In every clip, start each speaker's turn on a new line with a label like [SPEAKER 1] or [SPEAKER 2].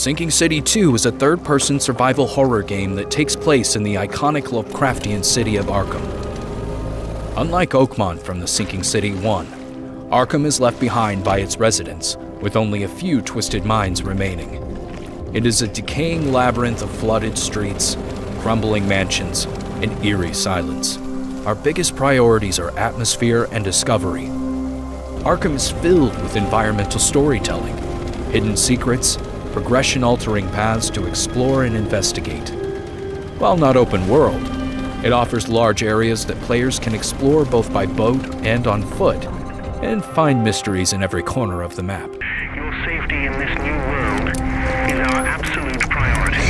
[SPEAKER 1] Sinking City 2 is a third-person survival horror game that takes place in the iconic Lovecraftian city of Arkham. Unlike Oakmont from the Sinking City 1, Arkham is left behind by its residents, with only a few twisted minds remaining. It is a decaying labyrinth of flooded streets, crumbling mansions, and eerie silence. Our biggest priorities are atmosphere and discovery. Arkham is filled with environmental storytelling, hidden secrets, progression-altering paths to explore and investigate. While not open world, it offers large areas that players can explore both by boat and on foot, and find mysteries in every corner of the map.
[SPEAKER 2] Your safety in this new world is our absolute priority.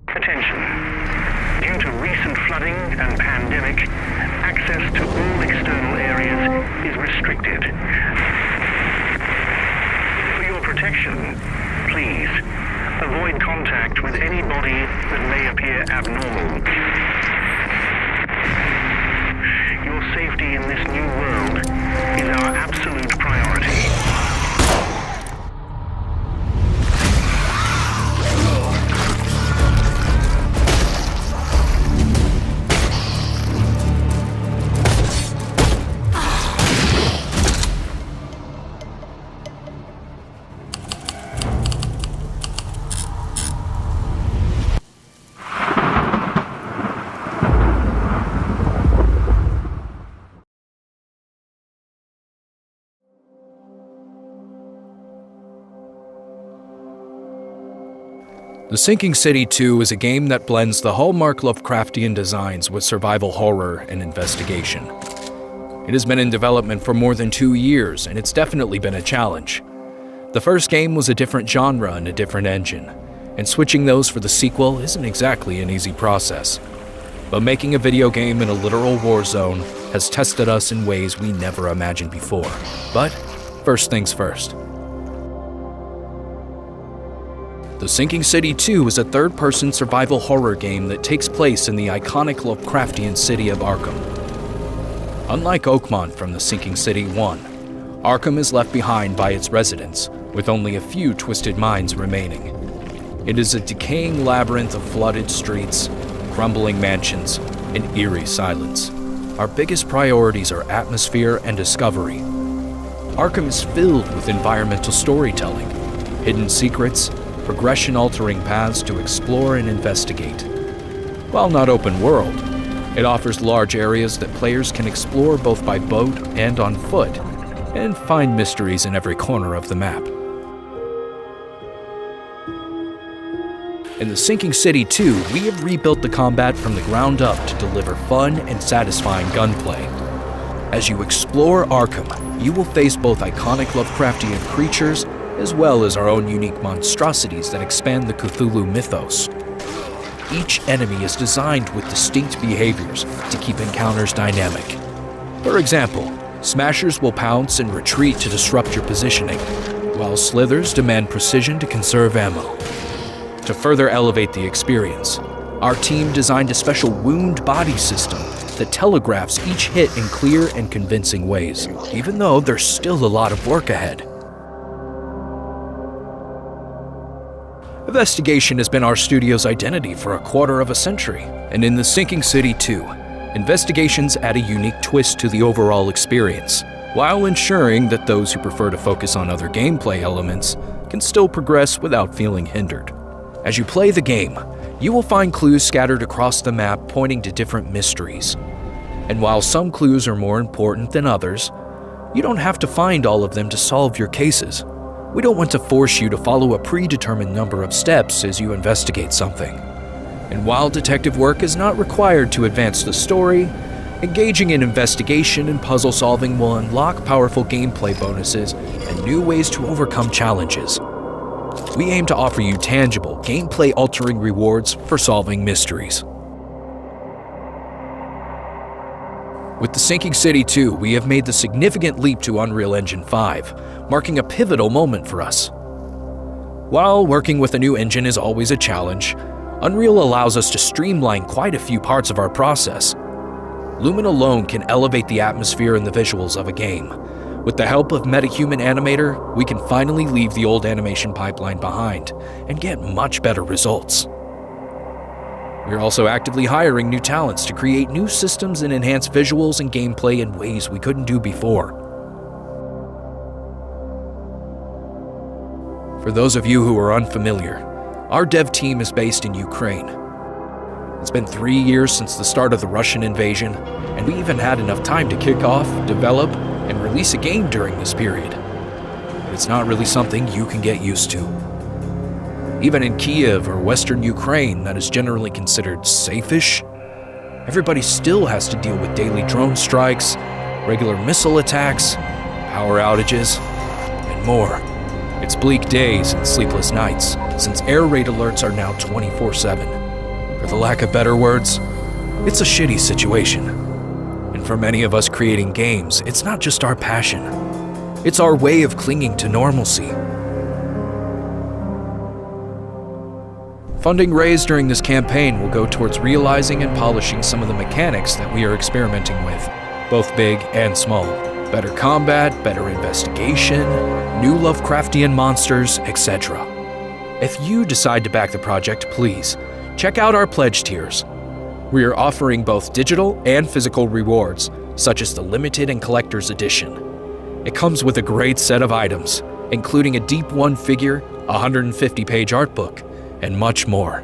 [SPEAKER 2] Attention. Due to recent flooding and pandemic, access to all external areas is restricted. For your protection, please avoid contact with anybody that may appear abnormal. Your safety in this new world is our absolute priority.
[SPEAKER 1] The Sinking City 2 is a game that blends the hallmark Lovecraftian designs with survival horror and investigation. It has been in development for more than 2 years, and it's definitely been a challenge. The first game was a different genre and a different engine, and switching those for the sequel isn't exactly an easy process. But making a video game in a literal war zone has tested us in ways we never imagined before. But first things first. The Sinking City 2 is a third-person survival horror game that takes place in the iconic Lovecraftian city of Arkham. Unlike Oakmont from the Sinking City 1, Arkham is left behind by its residents, with only a few twisted minds remaining. It is a decaying labyrinth of flooded streets, crumbling mansions, and eerie silence. Our biggest priorities are atmosphere and discovery. Arkham is filled with environmental storytelling, hidden secrets, progression-altering paths to explore and investigate. While not open world, it offers large areas that players can explore both by boat and on foot, and find mysteries in every corner of the map. In the Sinking City 2, we have rebuilt the combat from the ground up to deliver fun and satisfying gunplay. As you explore Arkham, you will face both iconic Lovecraftian creatures as well as our own unique monstrosities that expand the Cthulhu mythos. Each enemy is designed with distinct behaviors to keep encounters dynamic. For example, smashers will pounce and retreat to disrupt your positioning, while slithers demand precision to conserve ammo. To further elevate the experience, our team designed a special wound body system that telegraphs each hit in clear and convincing ways, even though there's still a lot of work ahead. Investigation has been our studio's identity for a quarter of a century, and in the Sinking City 2, investigations add a unique twist to the overall experience, while ensuring that those who prefer to focus on other gameplay elements can still progress without feeling hindered. As you play the game, you will find clues scattered across the map pointing to different mysteries. And while some clues are more important than others, you don't have to find all of them to solve your cases. We don't want to force you to follow a predetermined number of steps as you investigate something. And while detective work is not required to advance the story, engaging in investigation and puzzle solving will unlock powerful gameplay bonuses and new ways to overcome challenges. We aim to offer you tangible, gameplay-altering rewards for solving mysteries. With the Sinking City 2, we have made the significant leap to Unreal Engine 5, marking a pivotal moment for us. While working with a new engine is always a challenge, Unreal allows us to streamline quite a few parts of our process. Lumen alone can elevate the atmosphere and the visuals of a game. With the help of MetaHuman Animator, we can finally leave the old animation pipeline behind and get much better results. We're also actively hiring new talents to create new systems and enhance visuals and gameplay in ways we couldn't do before. For those of you who are unfamiliar, our dev team is based in Ukraine. It's been 3 years since the start of the Russian invasion, and we even had enough time to kick off, develop, and release a game during this period. But it's not really something you can get used to. Even in Kiev or Western Ukraine, that is generally considered safe-ish, everybody still has to deal with daily drone strikes, regular missile attacks, power outages, and more. It's bleak days and sleepless nights, since air raid alerts are now 24/7. For the lack of better words, it's a shitty situation. And for many of us creating games, it's not just our passion. It's our way of clinging to normalcy. Funding raised during this campaign will go towards realizing and polishing some of the mechanics that we are experimenting with, both big and small. Better combat, better investigation, new Lovecraftian monsters, etc. If you decide to back the project, please check out our pledge tiers. We are offering both digital and physical rewards, such as the limited and collector's edition. It comes with a great set of items, including a Deep One figure, a 150-page art book, and much more.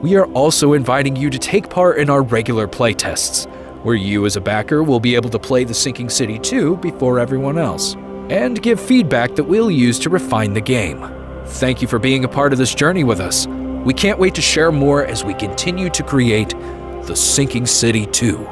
[SPEAKER 1] We are also inviting you to take part in our regular playtests, where you as a backer will be able to play The Sinking City 2 before everyone else, and give feedback that we'll use to refine the game. Thank you for being a part of this journey with us. We can't wait to share more as we continue to create The Sinking City 2.